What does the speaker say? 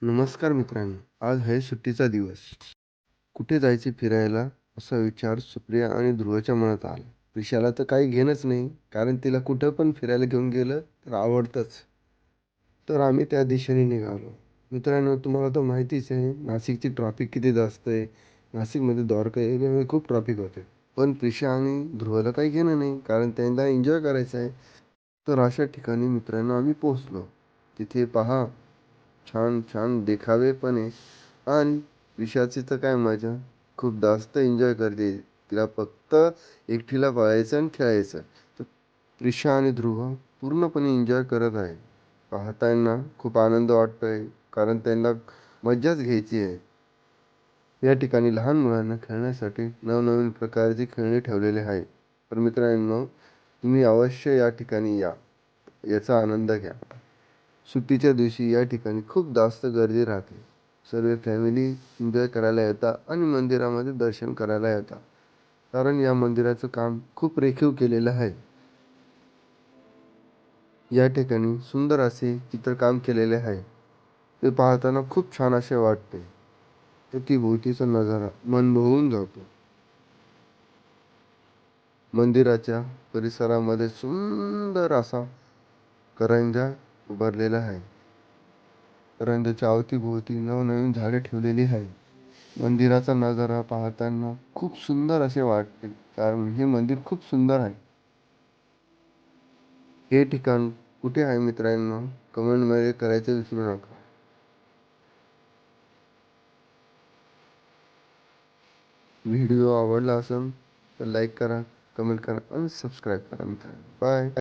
नमस्कार मित्रांनो, आज आहे सुट्टीचा दिवस. कुठे जायचे फिरायला असा विचार सुप्रिया आणि ध्रुवच्या मनात आला. प्रिशाला तर काही घेणंच नाही, कारण तिला कुठं पण फिरायला घेऊन गेलं तर आवडतंच. तर आम्ही त्या दिशेने निघालो. मित्रांनो, तुम्हाला तर माहितीच आहे नाशिकची ट्रॉफिक किती जास्त आहे. नाशिकमध्ये द्वारका एरियामध्ये खूप ट्रॉफिक होते. पण प्रिशा आणि ध्रुवला काही घेणं नाही, कारण त्यांना एन्जॉय करायचं आहे. तर अशा ठिकाणी मित्रांनो आम्ही पोहोचलो. तिथे पहा, छान छान देखावे पण आहे आणि विषाची तर काय मजा. खूप जास्त एन्जॉय करते. तिला फक्त एकटीला पळायचं आणि खेळायचं. तर प्रिशा आणि ध्रुव पूर्णपणे एन्जॉय करत आहे. पाहताना खूप आनंद वाटतोय, कारण त्यांना मज्जाच घ्यायची आहे. या ठिकाणी लहान मुलांना खेळण्यासाठी नवनवीन प्रकारचे खेळणे ठेवलेले आहे. तर मित्रांनो, तुम्ही अवश्य या ठिकाणी या, याचा आनंद घ्या. सुट्टीच्या दिवशी या ठिकाणी खूप जास्त गर्दी राहते. सर्व फॅमिली एन्जॉय करायला येतात आणि मंदिरामध्ये दर्शन करायला येतात. कारण या मंदिराचं काम खूप रेखीव केलेलं आहे. या ठिकाणी सुंदर असे चित्रकाम केलेले आहे. ते पाहताना खूप छान असे वाटते. अवतीभोवतीचा नजारा मन मोहून जातो. मंदिराच्या परिसरामध्ये सुंदर असा करंजा उभारलेला आहे. करंजाच्या अवतीभोवती नवनवीन झाडे ठेवलेली आहे. मंदिराचा नजारा पाहताना खूप सुंदर असे वाटते, कारण हे मंदिर खूप सुंदर आहे. हे ठिकाण कुठे आहे मित्रांनो, कमेंटमध्ये करायचं विसरू नका. व्हिडिओ आवडला असेल तर लाईक करा, कमेंट करा आणि सबस्क्राईब करा मित्रांनो. बाय.